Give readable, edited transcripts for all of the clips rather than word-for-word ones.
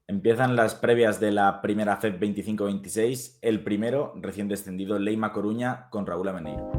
Empiezan las previas de la primera FEP 25-26, el primero, recién descendido, Leima Coruña con Raúl Ameneiro.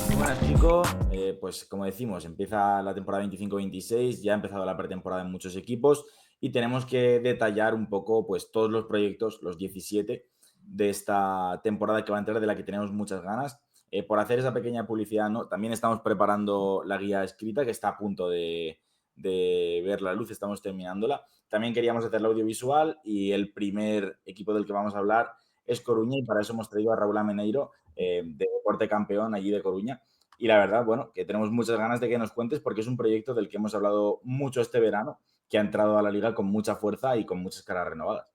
Muy buenas chicos, pues como decimos, empieza la temporada 25-26, ya ha empezado la pretemporada en muchos equipos y tenemos que detallar un poco pues todos los proyectos, los 17 de esta temporada que va a entrar, de la que tenemos muchas ganas. Por hacer esa pequeña publicidad, ¿no? También estamos preparando la guía escrita que está a punto de ver la luz, estamos terminándola. También queríamos hacer la audiovisual y el primer equipo del que vamos a hablar es Coruña, y para eso hemos traído a Raúl Ameneiro, de Deporte Campeón allí de Coruña. Y la verdad, bueno, que tenemos muchas ganas de que nos cuentes, porque es un proyecto del que hemos hablado mucho este verano, que ha entrado a la liga con mucha fuerza y con muchas caras renovadas.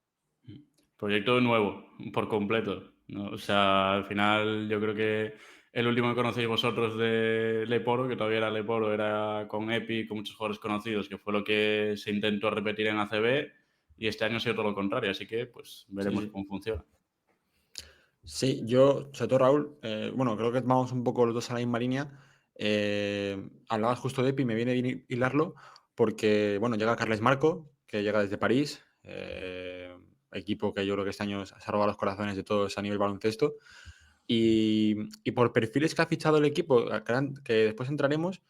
Proyecto nuevo, por completo, ¿no? O sea, al final yo creo que el último que conocéis vosotros de Leporo, que todavía era Leporo, era con Epi, con muchos jugadores conocidos, que fue lo que se intentó repetir en ACB, y este año ha sido todo lo contrario, así que pues Sí, veremos sí. cómo funciona. Sí, yo, sobre todo Raúl, bueno, creo que vamos un poco los dos a la misma línea. Hablabas justo de Epi, me viene bien hilarlo, porque, bueno, llega Carles Marco, que llega desde París, equipo que yo creo que este año se ha robado los corazones de todos a nivel baloncesto. Y por perfiles que ha fichado el equipo, que después entraremos,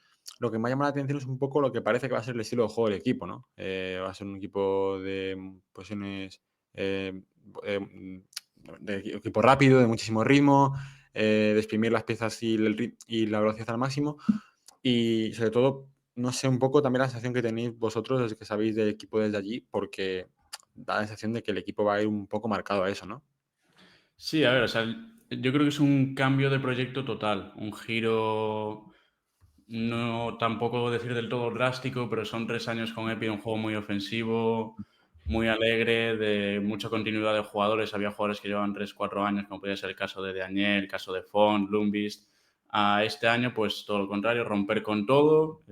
lo que me ha llamado la atención es un poco lo que parece que va a ser el estilo de juego del equipo, ¿no? Va a ser un equipo de posiciones, eh, eh, de equipo rápido, de muchísimo ritmo, de exprimir las piezas y la velocidad al máximo. Y sobre todo, no sé, un poco también la sensación que tenéis vosotros desde que sabéis del equipo desde allí, porque da la sensación de que el equipo va a ir un poco marcado a eso, ¿no? Sí, a ver, o sea, yo creo que es un cambio de proyecto total, un giro, no tampoco decir del todo drástico, pero son 3 años con Epi, un juego muy ofensivo, muy alegre, de mucha continuidad de jugadores. Había jugadores que llevaban 3 4 años, como podía ser el caso de Daniel, el caso de Font, Lumbist. A este año, pues todo lo contrario, romper con todo.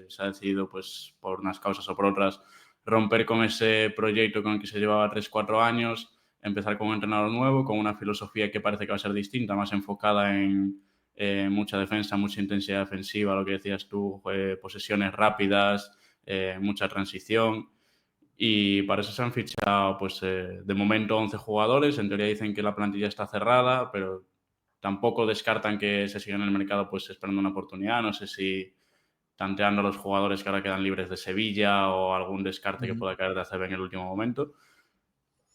Se ha decidido, pues por unas causas o por otras, romper con ese proyecto con el que se llevaba 3 4 años, empezar con un entrenador nuevo, con una filosofía que parece que va a ser distinta, más enfocada en mucha defensa, mucha intensidad defensiva, lo que decías tú, posesiones rápidas, mucha transición. Y para eso se han fichado, pues, de momento 11 jugadores. En teoría dicen que la plantilla está cerrada, pero tampoco descartan que se sigan en el mercado, pues, esperando una oportunidad. No sé si tanteando a los jugadores que ahora quedan libres de Sevilla o algún descarte que Ujú. pueda caer de ACB en el último momento.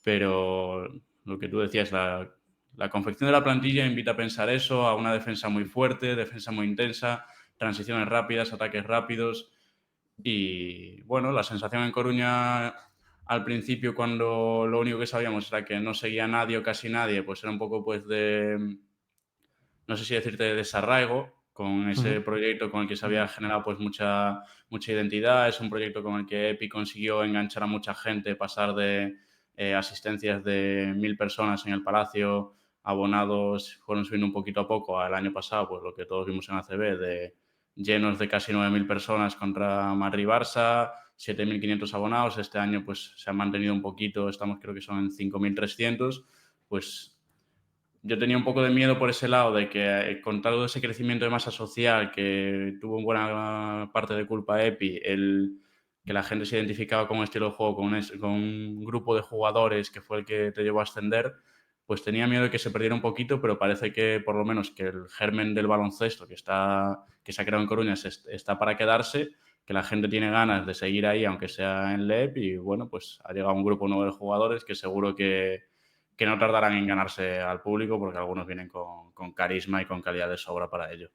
Pero lo que tú decías, la confección de la plantilla invita a pensar eso, a una defensa muy fuerte, defensa muy intensa, transiciones rápidas, ataques rápidos. Y bueno, la sensación en Coruña al principio, cuando lo único que sabíamos era que no seguía nadie o casi nadie, pues era un poco pues de, no sé si decirte, de desarraigo con ese Ujú. proyecto con el que se había generado pues mucha identidad. Es un proyecto con el que Epi consiguió enganchar a mucha gente, pasar de asistencias de 1.000 personas en el Palacio, abonados fueron subiendo un poquito a poco al año pasado, pues lo que todos vimos en ACB, de llenos de casi 9.000 personas contra Madrid Barça, 7.500 abonados. Este año pues se han mantenido un poquito, estamos creo que son en 5.300. Pues yo tenía un poco de miedo por ese lado, de que con todo ese crecimiento de masa social que tuvo en buena parte de culpa Epi, que la gente se identificaba con un estilo de juego, con un grupo de jugadores que fue el que te llevó a ascender, pues tenía miedo de que se perdiera un poquito, pero parece que por lo menos que el germen del baloncesto que se ha creado en Coruña está para quedarse, que la gente tiene ganas de seguir ahí, aunque sea en LEP, y bueno, pues ha llegado un grupo nuevo de jugadores que seguro que no tardarán en ganarse al público, porque algunos vienen con carisma y con calidad de sobra para ello.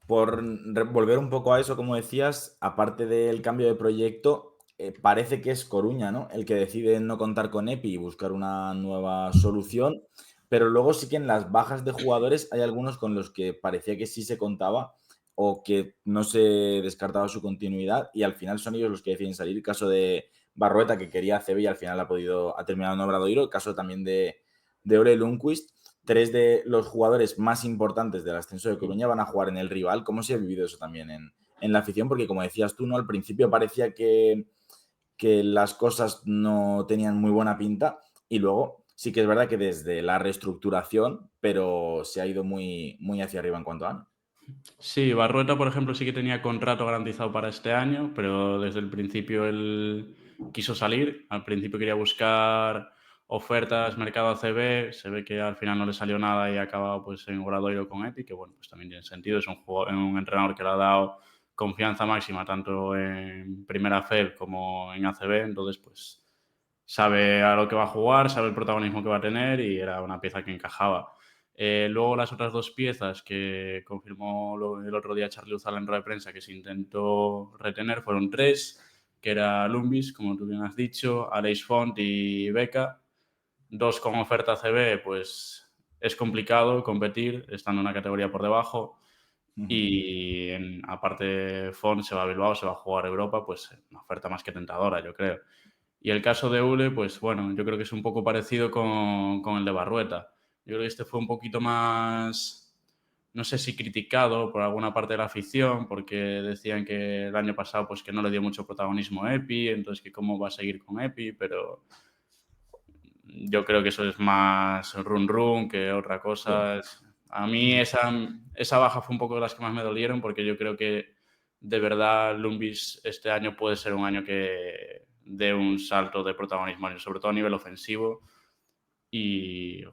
Por volver un poco a eso, como decías, aparte del cambio de proyecto, parece que es Coruña, ¿no? El que decide no contar con Epi y buscar una nueva solución, pero luego sí que en las bajas de jugadores hay algunos con los que parecía que sí se contaba o que no se descartaba su continuidad, y al final son ellos los que deciden salir. El caso de Barrueta, que quería a CB y al final ha terminado en Obradoiro. El caso también de Ore Lundqvist. Tres de los jugadores más importantes del ascenso de Coruña van a jugar en el rival. ¿Cómo se ha vivido eso también en la afición? Porque como decías tú, ¿no? Al principio parecía que las cosas no tenían muy buena pinta, y luego sí que es verdad que desde la reestructuración, pero se ha ido muy, muy hacia arriba en cuanto a años. Sí, Barrueta, por ejemplo, sí que tenía contrato garantizado para este año, pero desde el principio él quiso salir. Al principio quería buscar ofertas, mercado ACB, se ve que al final no le salió nada y ha acabado pues, en Obradoiro con Epic, que bueno, pues también tiene sentido. Es un entrenador que le ha dado confianza máxima tanto en Primera FED como en ACB, entonces pues sabe a lo que va a jugar, sabe el protagonismo que va a tener y era una pieza que encajaba. Luego las otras dos piezas que confirmó el otro día Charlie Uzala en rueda de prensa que se intentó retener fueron tres, que era Lumbis, como tú bien has dicho, Aleix Font y Beca. Dos con oferta CB, pues es complicado competir, estando una categoría por debajo. Y aparte Font se va a Bilbao, se va a jugar Europa, pues una oferta más que tentadora, yo creo. Y el caso de Ule, pues bueno, yo creo que es un poco parecido con el de Barrueta. Yo creo que este fue un poquito más, no sé si criticado por alguna parte de la afición, porque decían que el año pasado pues que no le dio mucho protagonismo a Epi, entonces que cómo va a seguir con Epi, pero yo creo que eso es más run run que otra Sí, cosa. A mí esa baja fue un poco de las que más me dolieron, porque yo creo que de verdad Lumbis este año puede ser un año que dé un salto de protagonismo, sobre todo a nivel ofensivo. Y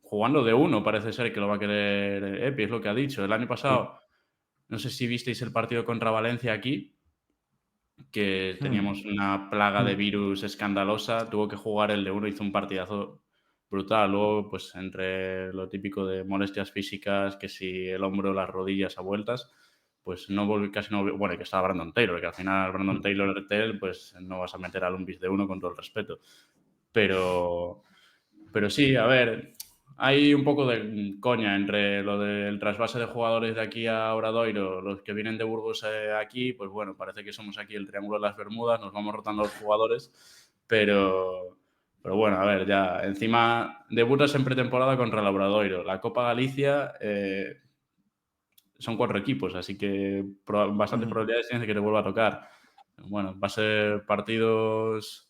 jugando de uno parece ser que lo va a querer Epi, es lo que ha dicho. El año Sí. pasado, no sé si visteis el partido contra Valencia aquí, que teníamos una plaga de Mm. virus escandalosa, tuvo que jugar el de uno, hizo un partidazo brutal. Luego, pues entre lo típico de molestias físicas, que si el hombro, las rodillas a vueltas, pues no casi no, bueno, y que estaba Brandon Taylor, que al final Brandon Taylor, pues no vas a meter al Lumbis de uno con todo el respeto. Pero, pero sí, a ver, hay un poco de coña entre lo del trasvase de jugadores de aquí a Obradoiro, los que vienen de Burgos aquí, pues bueno, parece que somos aquí el Triángulo de las Bermudas, nos vamos rotando los jugadores, pero bueno, a ver, ya, encima debutas en pretemporada contra el Obradoiro, la Copa Galicia son 4 equipos, así que bastantes probabilidades tienes de que te vuelva a tocar. Bueno, va a ser partidos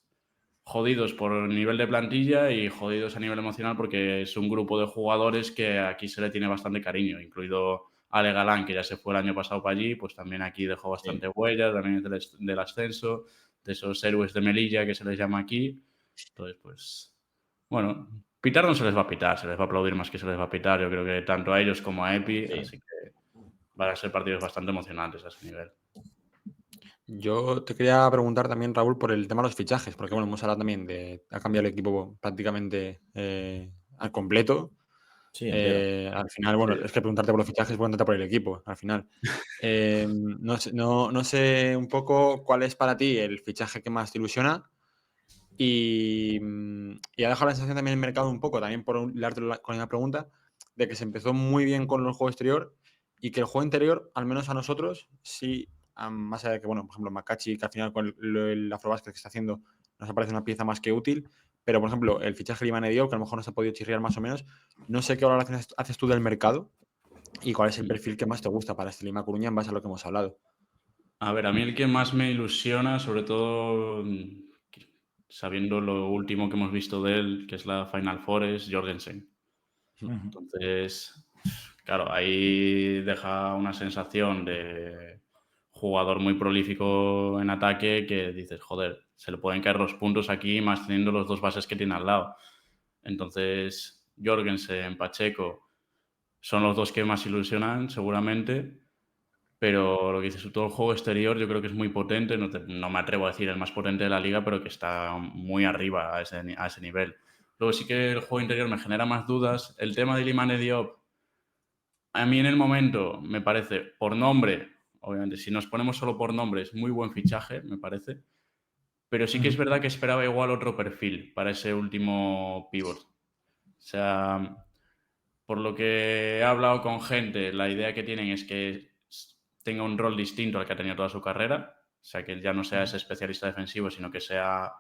jodidos por nivel de plantilla y jodidos a nivel emocional porque es un grupo de jugadores que aquí se le tiene bastante cariño, incluido Ale Galán, que ya se fue el año pasado para allí, pues también aquí dejó bastante sí. huella, también es del ascenso, de esos héroes de Melilla que se les llama aquí. Entonces, pues, bueno, pitar no se les va a pitar, se les va a aplaudir más que se les va a pitar, yo creo que tanto a ellos como a Epi, Sí. así que van a ser partidos bastante emocionantes a ese nivel. Yo te quería preguntar también, Raúl, por el tema de los fichajes, porque bueno, hemos hablado también de ha cambiado el equipo prácticamente al completo. Sí, entero. Al final, bueno, es que preguntarte por los fichajes es preguntarte por el equipo, al final. No sé un poco cuál es para ti el fichaje que más te ilusiona y ha dejado la sensación también en el mercado un poco, también por hilarte con la pregunta, de que se empezó muy bien con el juego exterior y que el juego interior, al menos a nosotros, sí, más allá de que, bueno, por ejemplo, Makachi, que al final con el Afrobasket que está haciendo, nos aparece una pieza más que útil, pero por ejemplo, el fichaje de Iván Diop, que a lo mejor nos ha podido chirriar más o menos, no sé qué valoración haces tú del mercado y cuál es el perfil que más te gusta para este Lima Coruña en base a lo que hemos hablado. A ver, a mí el que más me ilusiona, sobre todo sabiendo lo último que hemos visto de él, que es la Final Four, es Jorgensen. Ujú. Entonces, claro, ahí deja una sensación de jugador muy prolífico en ataque que dices, joder, se le pueden caer los puntos aquí, más teniendo los dos bases que tiene al lado. Entonces, Jorgensen, Pacheco, son los dos que más ilusionan, seguramente. Pero lo que dices, todo el juego exterior yo creo que es muy potente, no me atrevo a decir el más potente de la liga, pero que está muy arriba a ese nivel. Luego sí que el juego interior me genera más dudas. El tema de Iliman Diop, a mí en el momento me parece, por nombre, obviamente, si nos ponemos solo por nombre, es muy buen fichaje, me parece. Pero sí que es verdad que esperaba igual otro perfil para ese último pivot. O sea, por lo que he hablado con gente, la idea que tienen es que tenga un rol distinto al que ha tenido toda su carrera. O sea, que ya no sea ese especialista defensivo, sino que sea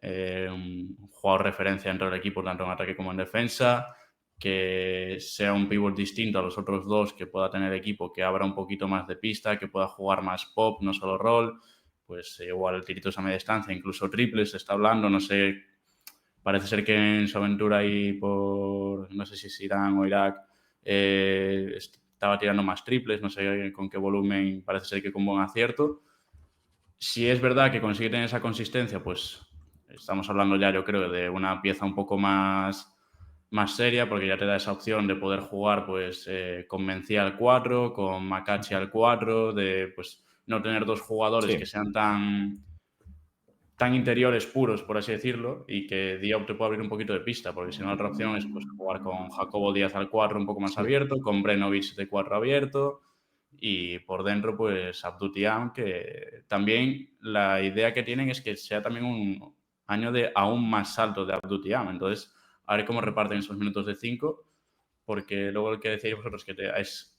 un jugador referencia dentro del equipo, tanto en ataque como en defensa. Que sea un pivot distinto a los otros dos, que pueda tener equipo, que abra un poquito más de pista, que pueda jugar más pop, no solo rol. Pues igual tiritos a media distancia, incluso triples, se está hablando, no sé parece ser que en su aventura ahí por, no sé si es Irán o Irak, estaba tirando más triples, no sé con qué volumen, parece ser que con buen acierto. Si es verdad que consigue tener esa consistencia, pues estamos hablando ya, yo creo, de una pieza un poco más seria, porque ya te da esa opción de poder jugar pues con Mencía al 4, con Makachi al 4, de pues no tener dos jugadores que Sí, sean tan interiores puros, por así decirlo, y que Diop te pueda abrir un poquito de pista, porque si no la otra opción es pues jugar con Jacobo Díaz al 4 un poco más Sí. abierto, con Brenovic de 4 abierto, y por dentro pues Abdou Tiam, que también la idea que tienen es que sea también un año de aún más salto de Abdou Tiam, entonces a ver cómo reparten esos minutos de 5, porque luego el que decíais vosotros que es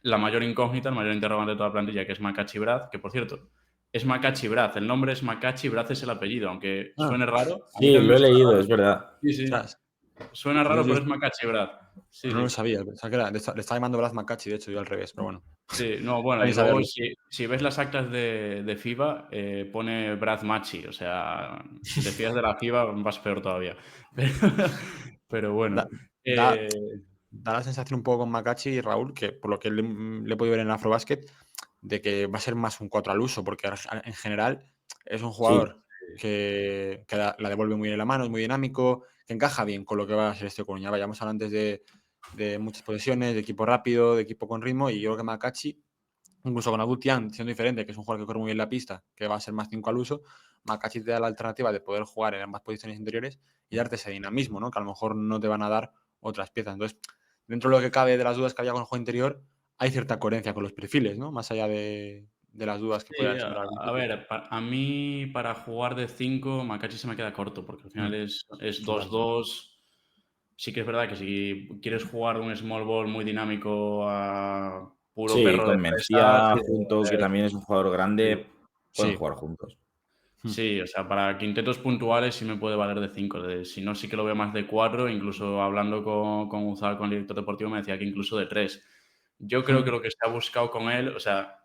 la mayor incógnita, el mayor interrogante de toda la plantilla, que es Makachi Braz, que por cierto, es Makachi Braz, el nombre es Makachi, Braz es el apellido, aunque Ah, suene raro, a mí sí, también lo me he suena leído, raro. es verdad. Sí, sí, ostras, suena pues raro, pero es Makachi Braz. Sí, no lo sí. sabía. Pensaba que le estaba llamando Brad McCatchy, de hecho, yo al revés, pero bueno. Sí, no, bueno, Está y bien luego saberlo. si ves las actas de FIBA, pone Brad Machi, o sea, si te fías de la FIBA vas peor todavía. Pero bueno, Da, da, da la sensación un poco con Makachi y Raúl, que por lo que le he podido ver en el Afrobasket, de que va a ser más un 4 al uso, porque en general es un Sí, jugador que la devuelve muy bien en la mano, es muy dinámico, que encaja bien con lo que va a ser este Coruña. Vayamos hablando antes de muchas posesiones, de equipo rápido, de equipo con ritmo, y yo creo que Makachi, incluso con Abutian, siendo diferente, que es un jugador que corre muy bien la pista, que va a ser más 5 al uso, Makachi te da la alternativa de poder jugar en ambas posiciones interiores y darte ese dinamismo, ¿no? Que a lo mejor no te van a dar otras piezas. Entonces, dentro de lo que cabe de las dudas que había con el juego interior, hay cierta coherencia con los perfiles, ¿no? Más allá de las dudas que sí, puedan sembrar al a principio. ver, a mí para jugar de 5, Makachi se me queda corto, porque al final Mm, es total. 2-2. Sí que es verdad que si quieres jugar un small ball muy dinámico a puro sí, perro de con presa, Mencía junto, que también es un jugador sí, grande, pueden Sí. jugar juntos. Mm. sí, o sea, para quintetos puntuales sí me puede valer de 5. Si no, sí que lo veo más de 4. Incluso hablando con Uzal, con el director deportivo, me decía que incluso de 3. Yo creo que Mm. lo que se ha buscado con él, o sea,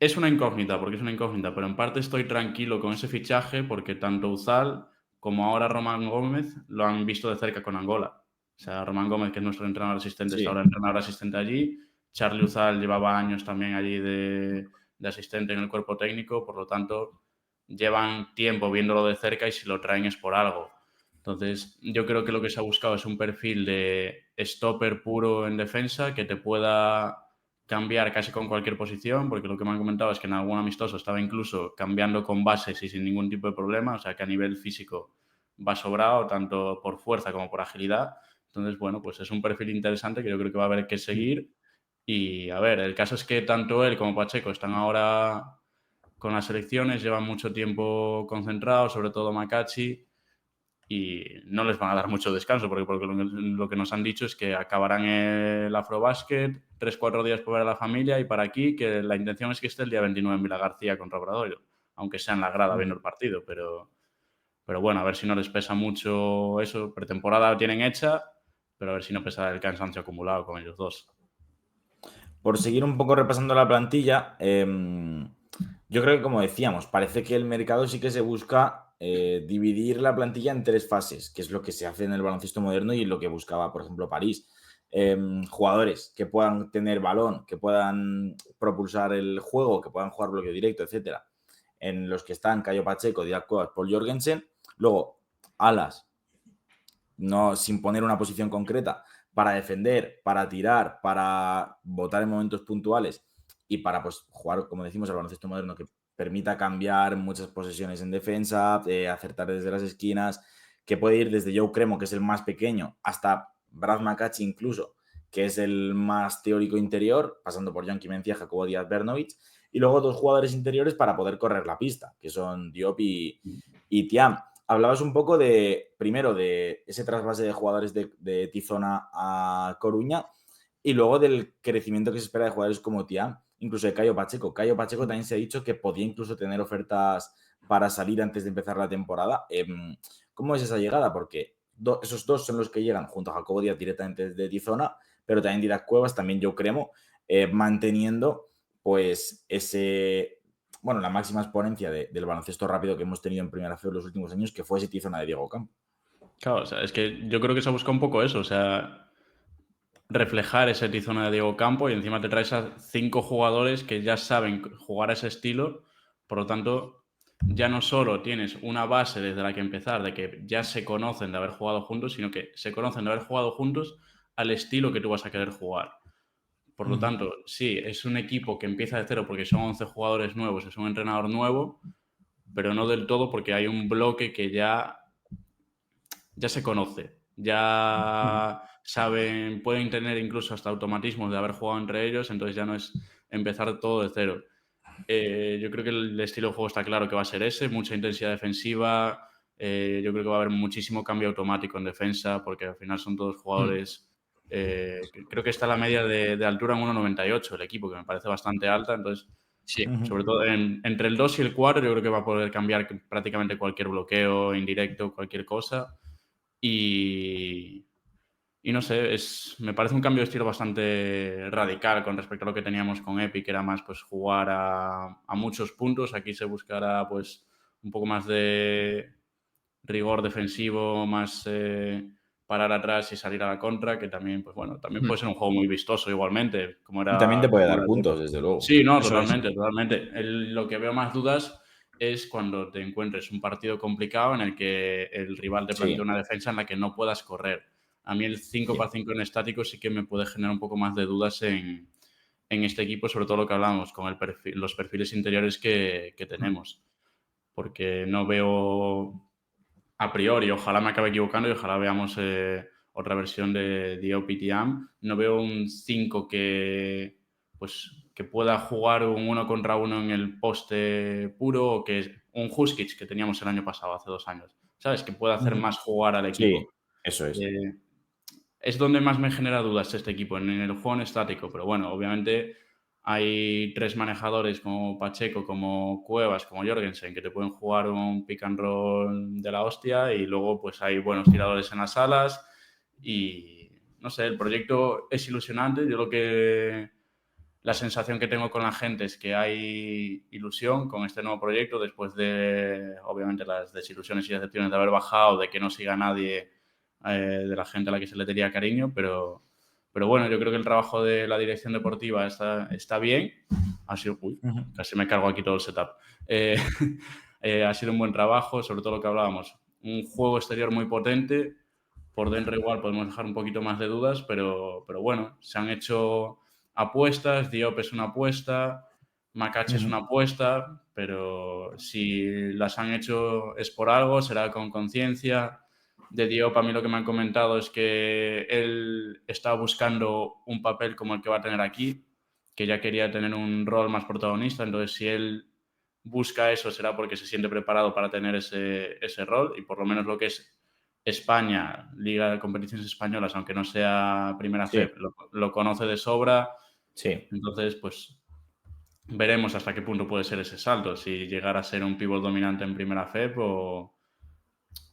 es una incógnita, porque es una incógnita, pero en parte estoy tranquilo con ese fichaje porque tanto Uzal como ahora Román Gómez lo han visto de cerca con Angola. O sea, Román Gómez, que es nuestro entrenador asistente, está Sí. ahora entrenador asistente allí. Charlie Uzal llevaba años también allí de asistente en el cuerpo técnico, por lo tanto, llevan tiempo viéndolo de cerca y si lo traen es por algo. Entonces, yo creo que lo que se ha buscado es un perfil de stopper puro en defensa que te pueda cambiar casi con cualquier posición, porque lo que me han comentado es que en algún amistoso estaba incluso cambiando con bases y sin ningún tipo de problema, o sea que a nivel físico va sobrado, tanto por fuerza como por agilidad. Entonces, bueno, pues es un perfil interesante que yo creo que va a haber que seguir. Y a ver, el caso es que tanto él como Pacheco están ahora con las selecciones, llevan mucho tiempo concentrados, sobre todo Makachi, y no les van a dar mucho descanso, porque lo que nos han dicho es que acabarán el Afrobasket, 3-4 días por ver a la familia y para aquí, que la intención es que esté el día 29 en Vila García contra Obradoiro, aunque sea en la grada viendo el partido, pero bueno, a ver si no les pesa mucho eso, pretemporada tienen hecha, pero a ver si no pesa el cansancio acumulado con ellos dos. Por seguir un poco repasando la plantilla, yo creo que como decíamos, parece que el mercado sí que se busca dividir la plantilla en 3 fases, que es lo que se hace en el baloncesto moderno y lo que buscaba, por ejemplo, París. Jugadores que puedan tener balón, que puedan propulsar el juego, que puedan jugar bloque directo, etcétera. En los que están Cayo Pacheco, Didac Cuevas, Paul Jorgensen. Luego, alas, no sin poner una posición concreta, para defender, para tirar, para votar en momentos puntuales y para pues, jugar, como decimos, al baloncesto moderno que permita cambiar muchas posesiones en defensa, acertar desde las esquinas, que puede ir desde Joe Cremo, que es el más pequeño, hasta Brad McCatchy incluso, que es el más teórico interior, pasando por Yonki Mencía, Jacobo Díaz, Bernovich, y luego 2 jugadores interiores para poder correr la pista, que son Diop y Tiam. Hablabas un poco de, primero, de ese trasvase de jugadores de Tizona a Coruña y luego del crecimiento que se espera de jugadores como Tiam, incluso de Cayo Pacheco. Cayo Pacheco también se ha dicho que podía incluso tener ofertas para salir antes de empezar la temporada. ¿Cómo es esa llegada? Porque esos dos son los que llegan junto a Jacobo Díaz directamente de Tizona, pero también Didac Cuevas, también yo creo, manteniendo pues ese bueno, la máxima exponencia del baloncesto rápido que hemos tenido en Primera Fe en los últimos años, que fue ese Tizona de Diego Campo. Claro, o sea, es que yo creo que se ha buscado un poco eso, o sea, reflejar ese Tizona de Diego Campo y encima te traes a 5 jugadores que ya saben jugar a ese estilo, por lo tanto, ya no solo tienes una base desde la que empezar, de que ya se conocen de haber jugado juntos, sino que se conocen de haber jugado juntos al estilo que tú vas a querer jugar. Por lo tanto, sí, es un equipo que empieza de cero porque son 11 jugadores nuevos, es un entrenador nuevo, pero no del todo porque hay un bloque que ya se conoce, ya saben, pueden tener incluso hasta automatismos de haber jugado entre ellos, entonces ya no es empezar todo de cero. Yo creo que el estilo de juego está claro que va a ser ese, mucha intensidad defensiva, yo creo que va a haber muchísimo cambio automático en defensa, porque al final son todos jugadores... creo que está la media de altura en 1,98 el equipo, que me parece bastante alta, entonces... Sí. Sobre todo entre el 2 y el 4 yo creo que va a poder cambiar prácticamente cualquier bloqueo, indirecto, cualquier cosa. Y no sé, me parece un cambio de estilo bastante radical con respecto a lo que teníamos con Epic, que era más pues jugar a muchos puntos. Aquí se buscará pues un poco más de rigor defensivo, más parar atrás y salir a la contra, que también, pues bueno, también puede ser un juego muy vistoso igualmente, como Y también te era... puede como dar era puntos, desde luego. Sí, no, Eso es. totalmente, totalmente. Lo que veo más dudas es cuando te encuentres un partido complicado en el que el rival te plantea Sí, una defensa en la que no puedas correr. A mí el 5 sí. para 5 en estático sí que me puede generar un poco más de dudas en este equipo, sobre todo lo que hablamos, con los perfiles interiores que tenemos. Porque no veo a priori, ojalá me acabe equivocando y ojalá veamos otra versión de DOPTM. No veo un 5 que pueda jugar un 1 contra 1 en el poste puro o que un Huskic que teníamos el año pasado, hace 2 años. ¿Sabes? Que pueda hacer más jugar al Sí, equipo. eso es. Es donde más me genera dudas este equipo, en el juego en estático. Pero bueno, obviamente hay 3 manejadores como Pacheco, como Cuevas, como Jorgensen, que te pueden jugar un pick and roll de la hostia y luego pues hay buenos tiradores en las alas y no sé, el proyecto es ilusionante. La sensación que tengo con la gente es que hay ilusión con este nuevo proyecto después de, obviamente, las desilusiones y decepciones de haber bajado, de que no siga nadie de la gente a la que se le tenía cariño, pero bueno, yo creo que el trabajo de la dirección deportiva está bien. Ha sido, casi me cargo aquí todo el setup. Ha sido un buen trabajo, sobre todo lo que hablábamos. Un juego exterior muy potente. Por dentro igual podemos dejar un poquito más de dudas, pero bueno, se han hecho apuestas, Diop es una apuesta, Makache es una apuesta, pero si las han hecho es por algo, será con conciencia. De Diop a mí lo que me han comentado es que él está buscando un papel como el que va a tener aquí, que ya quería tener un rol más protagonista, entonces si él busca eso será porque se siente preparado para tener ese rol y por lo menos lo que es España, Liga de Competiciones Españolas, aunque no sea Primera Sí, Fe, lo conoce de sobra. sí. Entonces, pues veremos hasta qué punto puede ser ese salto, si llegar a ser un pívot dominante en Primera Fe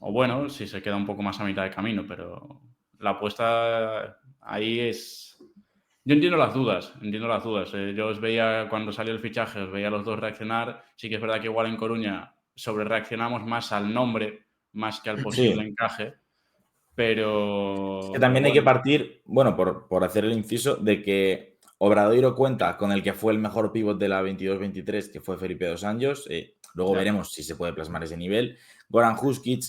o bueno, si se queda un poco más a mitad de camino, pero la apuesta ahí es... Yo entiendo las dudas, Yo os veía cuando salió el fichaje, os veía a los dos reaccionar. Sí que es verdad que igual en Coruña sobre reaccionamos más al nombre, más que al posible Sí. encaje, Es que pero también hay que bueno. partir, bueno, por hacer el inciso, de que Obradoiro cuenta con el que fue el mejor pívot de la 22-23, que fue Felipe Dos Anjos. Luego Ya. veremos si se puede plasmar ese nivel. Goran Huskic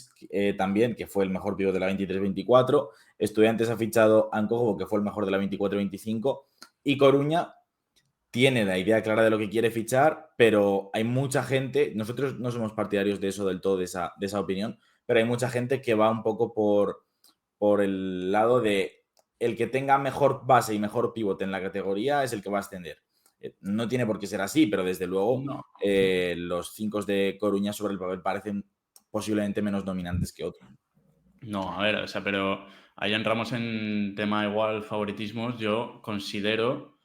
también, que fue el mejor pívot de la 23-24. Estudiantes ha fichado a Ankogo, que fue el mejor de la 24-25. Y Coruña tiene la idea clara de lo que quiere fichar, pero hay mucha gente, nosotros no somos partidarios de eso del todo, de esa opinión, pero hay mucha gente que va un poco por el lado de el que tenga mejor base y mejor pivote en la categoría es el que va a ascender. No tiene por qué ser así, pero desde luego No, los 5 de Coruña sobre el papel parecen posiblemente menos dominantes que otros. no, a ver, o sea, pero ahí entramos en tema igual favoritismos. Yo considero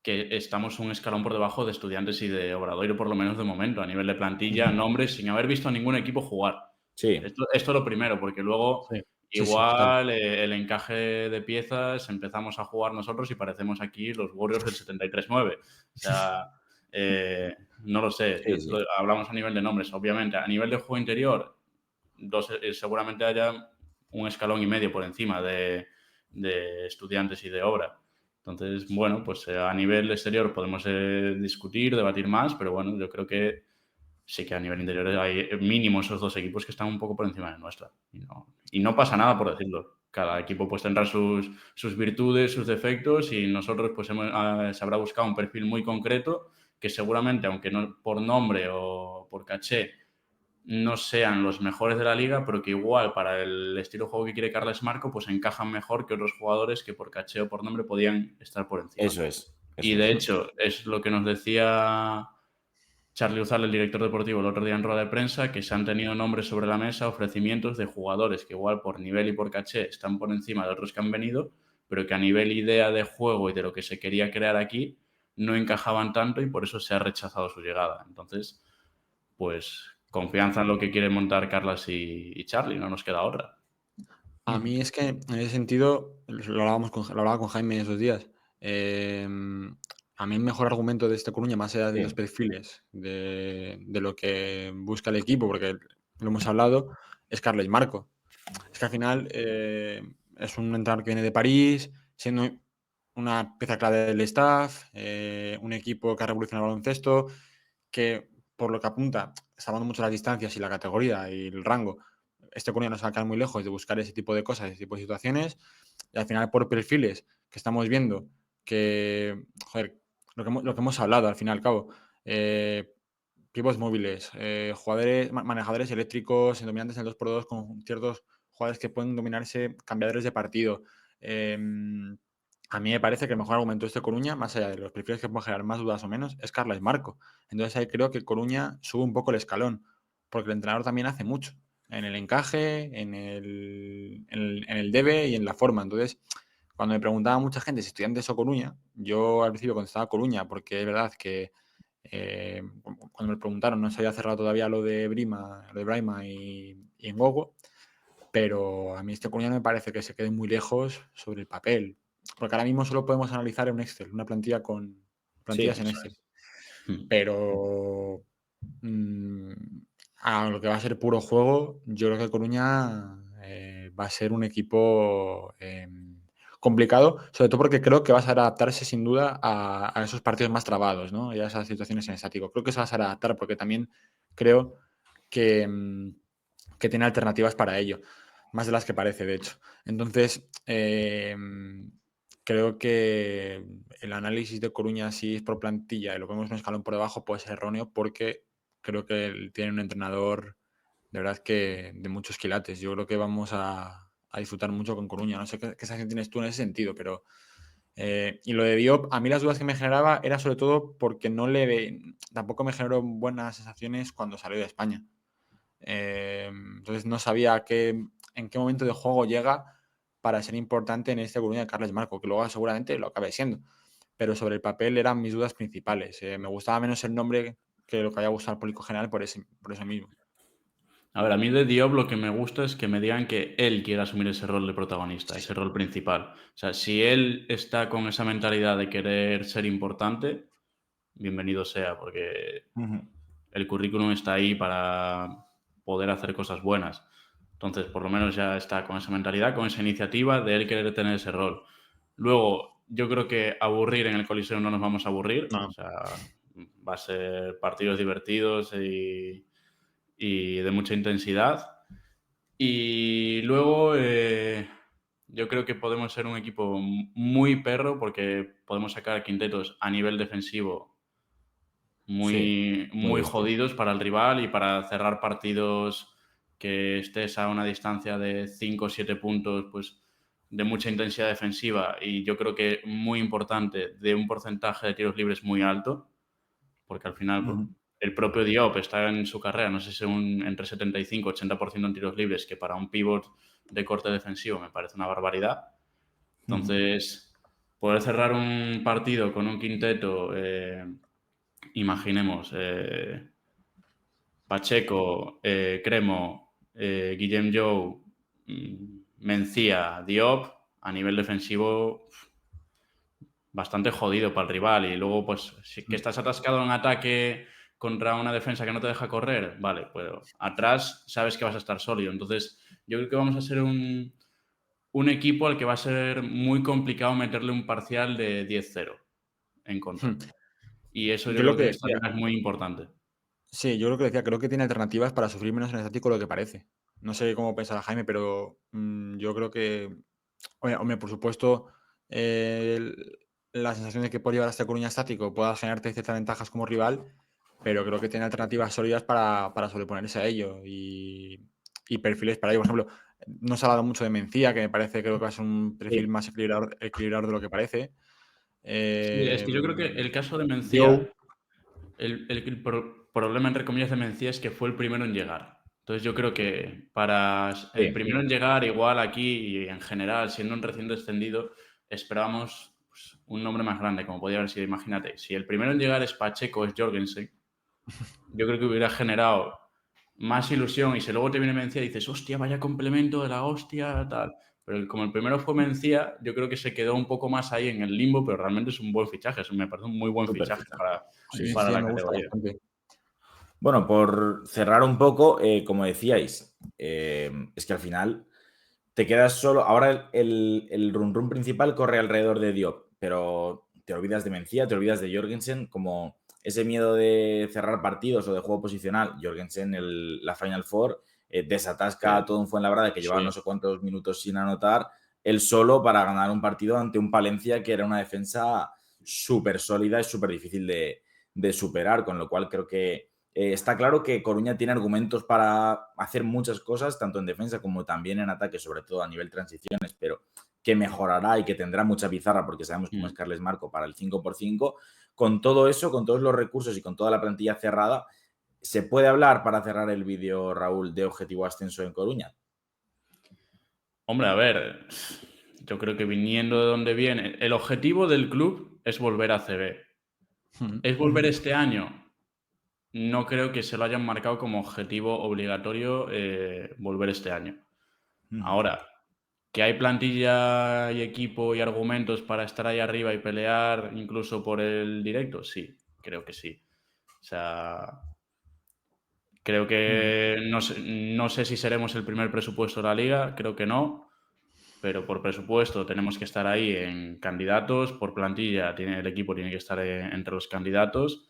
que estamos un escalón por debajo de Estudiantes y de Obradoiro, por lo menos de momento, a nivel de plantilla, nombres, sin haber visto a ningún equipo jugar. Sí, Esto es lo primero, porque luego Sí, sí, sí, total. igual el encaje de piezas empezamos a jugar nosotros y parecemos aquí los Warriors del 73-9. O sea, No lo sé. Sí, sí. Hablamos a nivel de nombres, obviamente. A nivel de juego interior, seguramente haya un escalón y medio por encima de Estudiantes y de Obra. Entonces, bueno, pues a nivel exterior podemos discutir, debatir más, pero bueno, yo creo que sí que a nivel interior hay mínimo esos dos equipos que están un poco por encima de nuestra. Y no pasa nada por decirlo. Cada equipo pues tendrá sus virtudes, sus defectos y nosotros pues se habrá buscado un perfil muy concreto que seguramente, aunque no por nombre o por caché, no sean los mejores de la liga, pero que igual para el estilo de juego que quiere Carles Marco, pues encajan mejor que otros jugadores que por caché o por nombre podían estar por encima. Eso es. Y Eso de es. hecho, es lo que nos decía Charlie Uzal, el director deportivo, el otro día en rueda de prensa, que se han tenido nombres sobre la mesa, ofrecimientos de jugadores que igual por nivel y por caché están por encima de otros que han venido, pero que a nivel idea de juego y de lo que se quería crear aquí no encajaban tanto y por eso se ha rechazado su llegada. Entonces, pues confianza en lo que quieren montar Carlas y Charlie, no nos queda otra. A mí es que en ese sentido, lo hablaba con Jaime esos días. A mí el mejor argumento de este Coruña, más allá de los Sí. perfiles, de lo que busca el equipo, porque lo hemos hablado, es Carles Marco. Es que al final es un entrenador que viene de París, siendo una pieza clave del staff, un equipo que ha revolucionado el baloncesto, que por lo que apunta, salvando mucho las distancias y la categoría y el rango, este Coruña no se va a quedar muy lejos de buscar ese tipo de cosas, ese tipo de situaciones, y al final por perfiles que estamos viendo, que, joder, lo que hemos hablado al fin y al cabo, pivots móviles, jugadores, manejadores eléctricos, dominantes en el 2x2 con ciertos jugadores que pueden dominarse, cambiadores de partido. A mí me parece que el mejor argumento de este Coruña, más allá de los perfiles que pueden generar más dudas o menos, es Carles Marco. Entonces ahí creo que Coruña sube un poco el escalón, porque el entrenador también hace mucho en el encaje, en el debe y en la forma. Entonces, cuando me preguntaba mucha gente si Estudiantes o Coruña, yo al principio contestaba Coruña, porque es verdad que cuando me preguntaron no se había cerrado todavía lo de Braima y Ngogo, pero a mí este Coruña no me parece que se quede muy lejos sobre el papel, porque ahora mismo solo podemos analizar en un Excel, una plantilla con Sí, plantillas en Eso Excel, es. Mm. pero mm, a lo que va a ser puro juego, yo creo que Coruña va a ser un equipo complicado, sobre todo porque creo que va a saber adaptarse sin duda a esos partidos más trabados, ¿no? Y a esas situaciones en estático. Creo que se va a saber adaptar porque también creo que, que tiene alternativas para ello, más de las que parece, de hecho. Entonces, creo que el análisis de Coruña, si es por plantilla y lo vemos un escalón por debajo, puede ser erróneo porque creo que él tiene un entrenador de verdad que de muchos quilates. Yo creo que vamos a disfrutar mucho con Coruña. No sé qué sensación tienes tú en ese sentido, pero... y lo de Diop, a mí las dudas que me generaba era sobre todo porque tampoco me generó buenas sensaciones cuando salió de España. Entonces no sabía en qué momento de juego llega para ser importante en este Coruña de Carles Marco, que luego seguramente lo acabe siendo. Pero sobre el papel eran mis dudas principales. Me gustaba menos el nombre que lo que había gustado al público general por eso mismo. A ver, a mí de Diop lo que me gusta es que me digan que él quiere asumir ese rol de protagonista, ese rol principal. O sea, si él está con esa mentalidad de querer ser importante, bienvenido sea, porque Ujú. el currículum está ahí para poder hacer cosas buenas. Entonces, por lo menos ya está con esa mentalidad, con esa iniciativa de él querer tener ese rol. Luego, yo creo que aburrir en el Coliseo no nos vamos a aburrir. O No. sea, va a ser partidos divertidos y de mucha intensidad. Y luego, yo creo que podemos ser un equipo muy perro porque podemos sacar quintetos a nivel defensivo Sí, muy muy bestia. jodidos para el rival y para cerrar partidos que estés a una distancia de 5 o 7 puntos, pues de mucha intensidad defensiva y yo creo que muy importante, de un porcentaje de tiros libres muy alto, porque al final Ujú. el propio Diop está en su carrera, no sé si entre 75 y 80% en tiros libres, que para un pívot de corte defensivo me parece una barbaridad. Ujú. Entonces, poder cerrar un partido con un quinteto, imaginemos, Pacheco, Cremo, Guillem Jou, Mencía, Diop, a nivel defensivo bastante jodido para el rival. Y luego, pues, si que estás atascado en ataque contra una defensa que no te deja correr, vale, pero atrás sabes que vas a estar sólido. Entonces, yo creo que vamos a ser un equipo al que va a ser muy complicado meterle un parcial de 10-0 en contra. Y eso yo Yo lo creo que que en esta decía, liga es muy importante. sí, yo lo que decía, creo que tiene alternativas para sufrir menos en estático de lo que parece. No sé cómo pensará Jaime, pero yo creo que, hombre, por supuesto, la sensación de que por llevar a este Coruña estático pueda generarte ciertas ventajas como rival, pero creo que tiene alternativas sólidas para sobreponerse a ello y perfiles para ello. Por ejemplo, no se ha hablado mucho de Mencía, que me parece, creo que va a ser un perfil Sí. más equilibrador de lo que parece. Sí, es que yo creo que el caso de Joe, Mencía, problema, entre comillas, de Mencía es que fue el primero en llegar. Entonces yo creo que para el Sí. primero en llegar, igual aquí y en general, siendo un recién descendido, esperábamos pues, un nombre más grande, como podía haber sido. Imagínate, si el primero en llegar es Pacheco, es Jorgensen, yo creo que hubiera generado más ilusión. Y si luego te viene Mencía y dices, hostia, vaya complemento de la hostia, tal. Pero como el primero fue Mencía, yo creo que se quedó un poco más ahí en el limbo, pero realmente es un buen fichaje. Me parece un muy buen Súper fichaje fichaje. Sí, sí, para sí, sí. la me gusta categoría. bastante. Bueno, por cerrar un poco, como decíais, es que al final te quedas solo. Ahora el run run principal corre alrededor de Diop, pero te olvidas de Mencía, te olvidas de Jorgensen, como ese miedo de cerrar partidos o de juego posicional. Jorgensen, la Final Four, desatasca a todo un Fuenlabrada que llevaba Sí. no sé cuántos minutos sin anotar, él solo para ganar un partido ante un Palencia que era una defensa súper sólida y súper difícil de superar, con lo cual creo que está claro que Coruña tiene argumentos para hacer muchas cosas, tanto en defensa como también en ataque, sobre todo a nivel transiciones, pero que mejorará y que tendrá mucha pizarra porque sabemos cómo es Mm. Carles Marco para el 5x5. Con todo eso, con todos los recursos y con toda la plantilla cerrada, ¿se puede hablar, para cerrar el vídeo, Raúl, de objetivo ascenso en Coruña? Hombre, a ver, yo creo que viniendo de donde viene, el objetivo del club es volver a CB. ¿Es volver este año? No creo que se lo hayan marcado como objetivo obligatorio volver este año. Ahora, que hay plantilla y equipo y argumentos para estar ahí arriba y pelear incluso por el directo, sí, creo que sí. O sea, creo que no sé si seremos el primer presupuesto de la liga, creo que no, pero por presupuesto tenemos que estar ahí en candidatos, por plantilla el equipo tiene que estar entre los candidatos.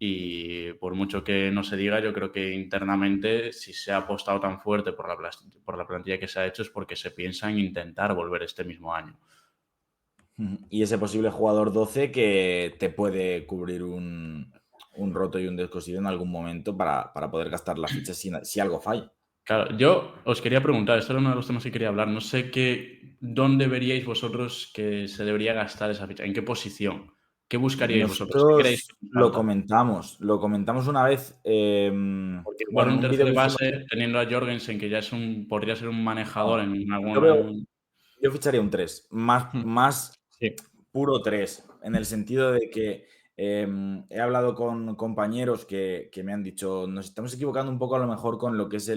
Y por mucho que no se diga, yo creo que internamente, si se ha apostado tan fuerte por la plantilla que se ha hecho, es porque se piensa en intentar volver este mismo año. Y ese posible jugador 12 que te puede cubrir un roto y un descosido en algún momento para poder gastar la ficha si algo falla. Claro, yo os quería preguntar, esto era uno de los temas que quería hablar, no sé dónde veríais vosotros que se debería gastar esa ficha, en qué posición, qué buscaríais vosotros, qué creéis Nosotros que falta. lo comentamos una vez, Porque igual bueno, en un un vídeo tercer que hicimos. base, teniendo a Jorgensen, que ya podría ser un No, manejador en yo veo, alguna. yo ficharía un 3 más Sí. puro 3 en el sentido de que he hablado con compañeros que me han dicho, nos estamos equivocando un poco a lo mejor con lo que es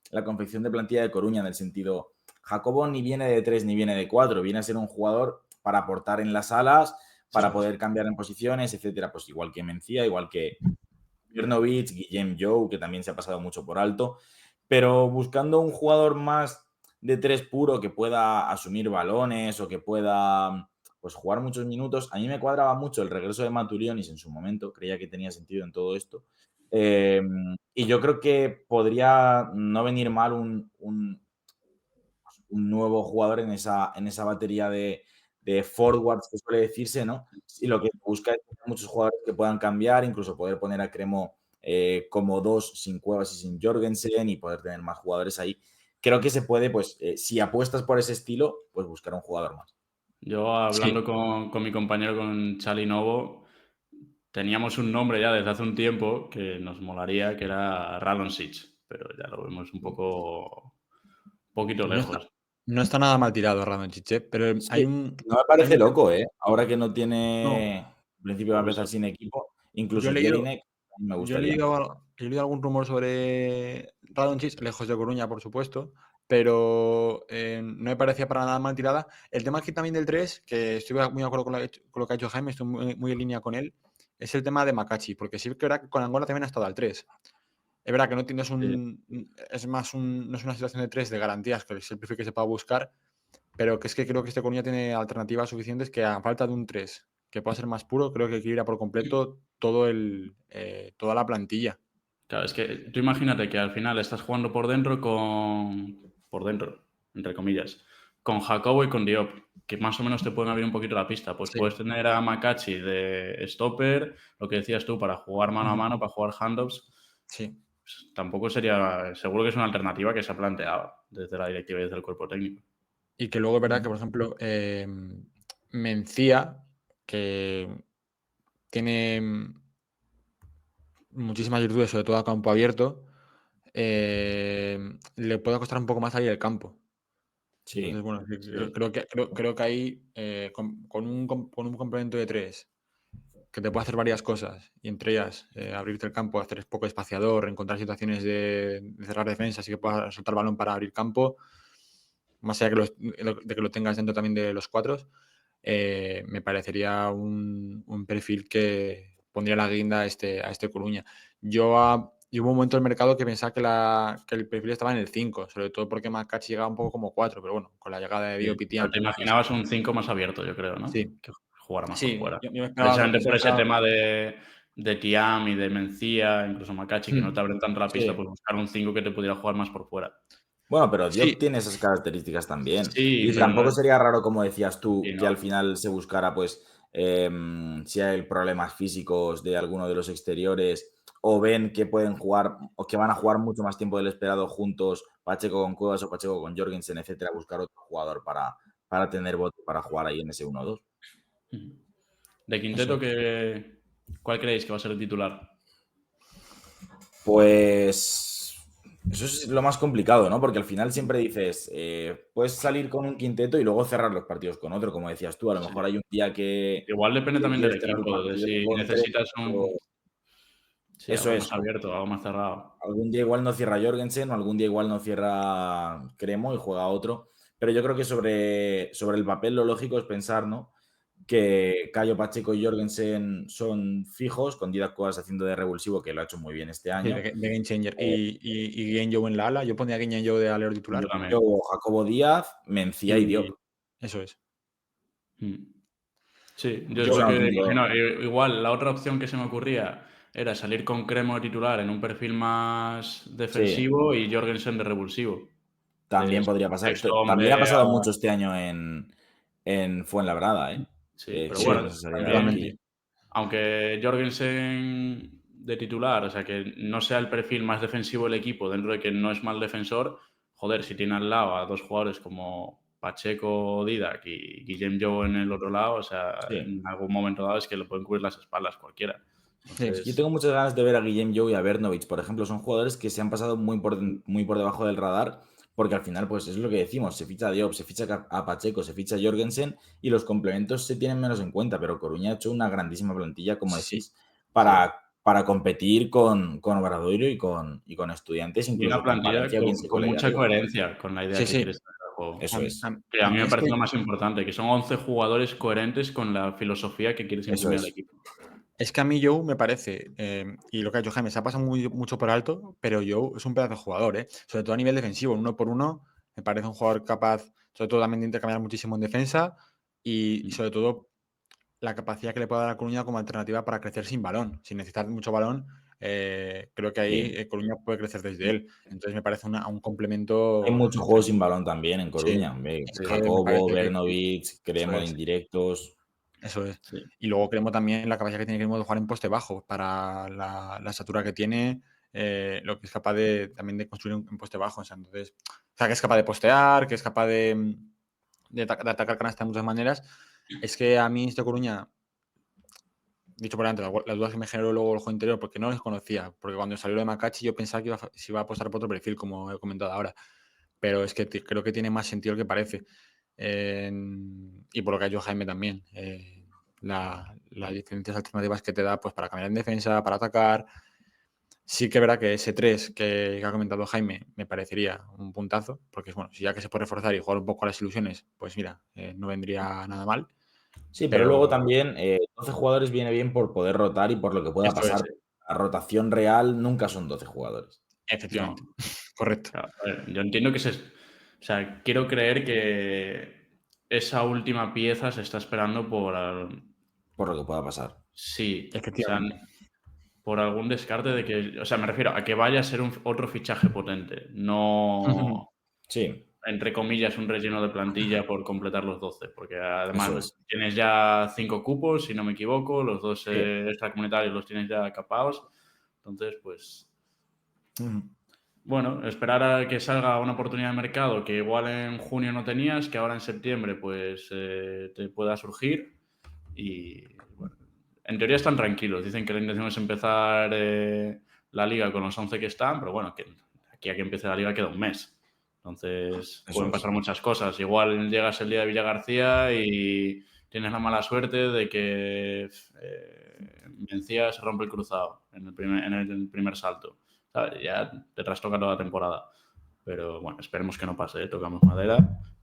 la confección de plantilla de Coruña, en el sentido, Jacobo ni viene de 3 ni viene de 4, viene a ser un jugador para aportar en las alas, para Eso es. poder cambiar en posiciones, etcétera, pues igual que Mencía, igual que Mirnovic, Guillem Joe, que también se ha pasado mucho por alto, pero buscando un jugador más de 3 puro que pueda asumir balones o que pueda pues jugar muchos minutos. A mí me cuadraba mucho el regreso de Maturionis en su momento, creía que tenía sentido en todo esto. Y yo creo que podría no venir mal un nuevo jugador en esa batería de forwards que suele decirse, ¿no? Y lo que busca es tener muchos jugadores que puedan cambiar, incluso poder poner a Cremo como 2 sin Cuevas y sin Jorgensen y poder tener más jugadores ahí. Creo que se puede, pues, si apuestas por ese estilo, pues buscar un jugador más. Yo Sí. hablando con mi compañero, con Chali Novo, teníamos un nombre ya desde hace un tiempo que nos molaría, que era Radonjic, pero ya lo vemos un poquito No está, lejos. no está nada mal tirado Radonjic, pero Sí, no me hay parece un loco, ¿eh? Ahora que no no, tiene, en principio va a Por empezar eso. sin equipo, yo he incluso leído Jelinek, a mí me yo he gustaría. leído algún rumor sobre Radonjic, lejos de Coruña, por supuesto, pero no me parecía para nada mal tirada. El tema aquí también del 3, que estoy muy de acuerdo con lo que ha hecho Jaime, estoy muy en línea con él, es el tema de Makachi, porque sí que es verdad que con Angola también ha estado al 3. Es verdad que no tienes es más no es una situación de 3 de garantías, que es el perfil que se pueda buscar, pero que es que creo que este Coruña tiene alternativas suficientes que a falta de un 3 que pueda ser más puro, creo que equilibra por completo toda la plantilla. Claro, es que tú imagínate que al final estás jugando por dentro, entre comillas, con Jacobo y con Diop, que más o menos te pueden abrir un poquito la pista. Pues Sí. puedes tener a Makachi de stopper, lo que decías tú, para jugar mano a mano, para jugar handoffs. Sí. Pues tampoco sería, seguro que es una alternativa que se ha planteado desde la directiva y desde el cuerpo técnico. Y que luego es verdad que, por ejemplo, Mencía, que tiene muchísimas virtudes, sobre todo a campo abierto, le puede costar un poco más salir del campo. Sí. Entonces, bueno, Sí. creo que ahí, con un complemento de 3 que te puede hacer varias cosas, y entre ellas abrirte el campo, hacer poco espaciador, encontrar situaciones de cerrar defensas y que puedas soltar balón para abrir campo, más allá de que lo tengas dentro también de los 4, me parecería un perfil que pondría la guinda a este Coruña. Y hubo un momento del mercado que pensaba que el perfil estaba en el 5, sobre todo porque Makachi llegaba un poco como 4, pero bueno, con la llegada de Sí, Diop y pero te Tiam, imaginabas un 5 más abierto, yo creo, ¿no? sí, Que jugara más por sí, fuera. yo me esperaba, Precisamente por ese tema de Thiam y de Mencía, incluso Makachi, que no te abren tanto la pista, sí, pues buscar un 5 que te pudiera jugar más por fuera. Bueno, pero Diop sí, tiene esas características también. Sí, Y pero tampoco sería raro, como decías sí, tú, que no. al final se buscara, pues, si hay problemas físicos de alguno de los exteriores o ven que pueden jugar o que van a jugar mucho más tiempo del esperado juntos, Pacheco con Cuevas o Pacheco con Jorgensen, etcétera, buscar otro jugador para tener voto para jugar ahí en ese 1-2. Ujú. De eso quinteto, es. ¿cuál creéis que va a ser el titular? Pues eso es lo más complicado, ¿no? Porque al final siempre dices, puedes salir con un quinteto y luego cerrar los partidos con otro, como decías tú. A lo Sí. mejor hay un día que Igual depende también del quieres cerrar el equipo, de partido si con tres, necesitas o sí, eso algo es. más abierto, algo más cerrado. Algún día igual no cierra Jorgensen o algún día igual no cierra Cremo y juega otro. Pero yo creo que sobre el papel lo lógico es pensar, ¿no? Que Cayo Pacheco y Jorgensen son fijos, con Didac Cuevas haciendo de revulsivo, que lo ha hecho muy bien este Sí, año. de game changer. Eh, Y Guiño en la ala. Yo pondría a Guiño de alero Yo titular. también. Yo, Jacobo Díaz, Mencía y Y Diop. eso es. Mm. Sí, yo es Yo lo no que tengo. imagino. Igual, la otra opción que se me ocurría era salir con Cremo de titular en un perfil más Sí, defensivo y Jorgensen de revulsivo. De también podría pasar. sexto También ha hombre. pasado mucho este año en Fuenlabrada, ¿eh? Sí, pero Sí, bueno, No se salía del también, banquillo. totalmente. aunque Jorgensen de titular, o sea, que no sea el perfil más defensivo del equipo, dentro de que no es mal defensor, joder, si tiene al lado a dos jugadores como Pacheco, Didac y Guillem Jou en el otro lado, o sea, Sí. en algún momento dado es que le pueden cubrir las espaldas cualquiera. Sí. Yo Entonces, tengo muchas ganas de ver a Guillem Jou y a Bernovich, por ejemplo. Son jugadores que se han pasado muy por debajo del radar, porque al final, pues es lo que decimos, se ficha a Diop, se ficha a Pacheco, se ficha a Jorgensen y los complementos se tienen menos en cuenta, pero Coruña ha hecho una grandísima plantilla, como Sí, decís, sí. para competir con Obradoiro y con Estudiantes, Y una incluso con plantilla Valencia, quien se con cole ahí mucha arriba. coherencia con la idea sí, que sí. quieres traer al juego. Eso es, Que a mí me Es parece que lo más importante, que son 11 jugadores coherentes con la filosofía que quieres eso imprimir al es. equipo. Es que a mí Joe me parece, y lo que ha hecho Jaime, se ha pasado mucho por alto, pero Joe es un pedazo de jugador, ¿eh? Sobre todo a nivel defensivo, en uno por uno, me parece un jugador capaz, sobre todo también de intercambiar muchísimo en defensa y Mm. sobre todo la capacidad que le puede dar a Coruña como alternativa para crecer sin balón, sin necesitar mucho balón. Creo que ahí Sí. Coruña puede crecer desde él. Entonces me parece un Hay complemento mucho juego sin increíble. balón también en Sí, Coruña. Ve, es Sí, que me Jacobo, parece que Bernovich, eso Cremo de es. indirectos. Eso es. sí. Y luego creemos también la capacidad que tiene Grimo de jugar en poste bajo para la estatura que tiene, lo que es capaz también de construir en poste bajo. O sea, entonces, o sea, que es capaz de postear, que es capaz de atacar canasta de muchas maneras. Es que a mí este Coruña, dicho por antes, las dudas que me generó luego el juego interior, porque no les conocía, porque cuando salió de Makachi yo pensaba que se iba a apostar por otro perfil, como he comentado ahora. Pero es que creo que tiene más sentido el que parece. Y por lo que ha hecho Jaime también. Las diferentes alternativas que te da pues, para cambiar en defensa, para atacar. Sí que verá que ese 3 que ha comentado Jaime me parecería un puntazo, porque bueno, si ya que se puede reforzar y jugar un poco a las ilusiones, pues mira, no vendría nada mal. Sí, pero luego Pero también 12 jugadores viene bien por poder rotar y por lo que pueda eso es, pasar. La rotación real nunca son 12 jugadores. efectivamente. No, Correcto. claro, a ver, yo entiendo que o sea, quiero creer que esa última pieza se está esperando Por lo que pueda pasar. sí, o sea, Efectivamente. por algún descarte de que, o sea, me refiero a que vaya a ser otro fichaje potente, no, Sí, entre comillas, un relleno de plantilla por completar los 12, porque eso además es. tienes ya 5 cupos, si no me equivoco, los 2 Sí. extracomunitarios los tienes ya capados, entonces, pues, bueno, esperar a que salga una oportunidad de mercado que igual en junio no tenías, que ahora en septiembre pues te pueda surgir y bueno, en teoría están tranquilos. Dicen que la intención es empezar la liga con los 11 que están, pero bueno, que aquí a que empiece la liga queda un mes. Entonces Eso pueden es. pasar muchas cosas. Igual llegas el día de Villa García y tienes la mala suerte de que Mencía se rompe el cruzado en el primer salto. ¿Sabes? Ya te trastoca toda la temporada. Pero bueno, esperemos que no pase, ¿eh? Tocamos madera.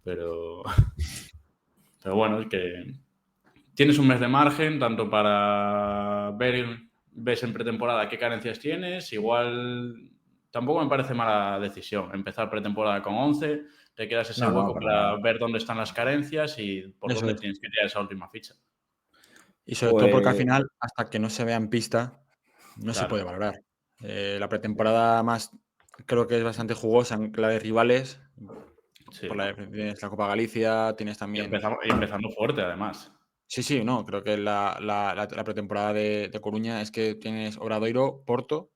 Pero, pero bueno, es que tienes un mes de margen, tanto para ves en pretemporada qué carencias tienes. Igual tampoco me parece mala decisión empezar pretemporada con 11, te quedas ese No, no, hueco para para nada. ver dónde están las carencias y por Eso dónde es. tienes que tirar esa última ficha. Y sobre todo porque al Pues final, hasta que no se vea en pista, no se Claro, puede valorar. La pretemporada más creo que es bastante jugosa en clave rivales. sí. Tienes la Copa Galicia, tienes también. Y empezando fuerte, además. Sí, sí, no, creo que la pretemporada de Coruña es que tienes Obradoiro, Porto,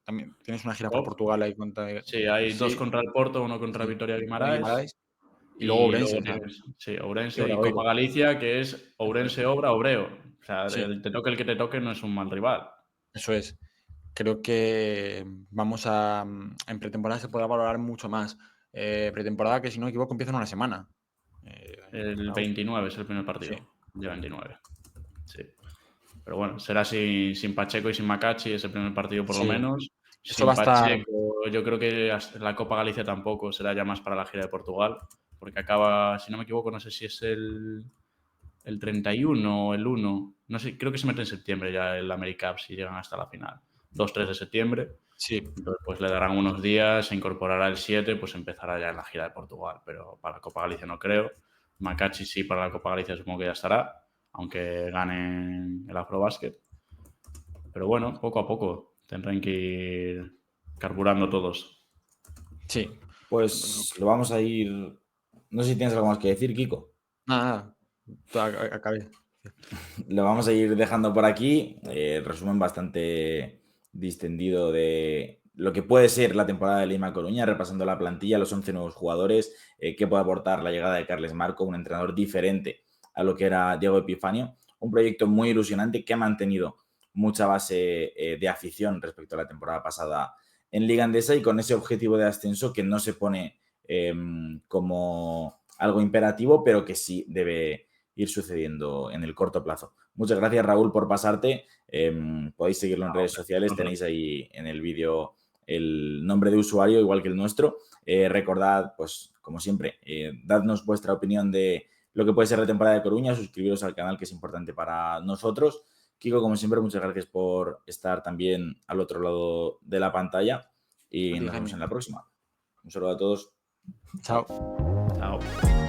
también tienes una gira por Cop. Portugal ahí contra. Sí, hay 2 Sí, contra el Porto, uno contra sí, Vitoria contra Guimarães. Guimarães y luego Y Ourense, luego o sea, tienes, sí, y Ourense y Copa Obradoiro. Galicia, que es Ourense Obra Obreo. O sea, Sí, te toque el que te toque, no es un mal rival. eso es. Creo que vamos a. En pretemporada se podrá valorar mucho más. Pretemporada que, si no me equivoco, empieza en una semana. El Raúl. 29 es el primer Sí, partido. Día 29. Sí. Pero bueno, será sin Pacheco y sin Macachi ese primer partido por lo sí. menos. Eso va Sin a estar. Pacheco, yo creo que la Copa Galicia tampoco será ya más para la gira de Portugal, porque acaba, si no me equivoco, no sé si es el 31 o el 1. No sé, creo que se mete en septiembre ya el AmeriCup si llegan hasta la final. 2-3 de septiembre. Sí, Entonces, pues le darán unos días, se incorporará el 7, pues empezará ya en la gira de Portugal. Pero para la Copa Galicia no creo. Macachi sí, para la Copa Galicia supongo que ya estará, aunque ganen el Afrobasket. Pero bueno, poco a poco tendrán que ir carburando todos. sí. Bueno, Pues lo vamos a ir. No sé si tienes algo más que decir, Kiko. nada, acabé. Lo vamos a ir dejando por aquí. Resumen bastante distendido de lo que puede ser la temporada de Lima Coruña, repasando la plantilla, los 11 nuevos jugadores, qué puede aportar la llegada de Carles Marco, un entrenador diferente a lo que era Diego Epifanio. Un proyecto muy ilusionante que ha mantenido mucha base de afición respecto a la temporada pasada en Liga Endesa y con ese objetivo de ascenso que no se pone como algo imperativo, pero que sí debe ir sucediendo en el corto plazo. Muchas gracias, Raúl, por pasarte. Podéis seguirlo en redes sociales, tenéis ahí en el vídeo el nombre de usuario, igual que el nuestro. Recordad, pues, como siempre, dadnos vuestra opinión de lo que puede ser la temporada de Coruña, suscribiros al canal, que es importante para nosotros. Kiko, como siempre, muchas gracias por estar también al otro lado de la pantalla y A ti, nos vemos Jaime. en la próxima. Un saludo a todos. Chao. Chao.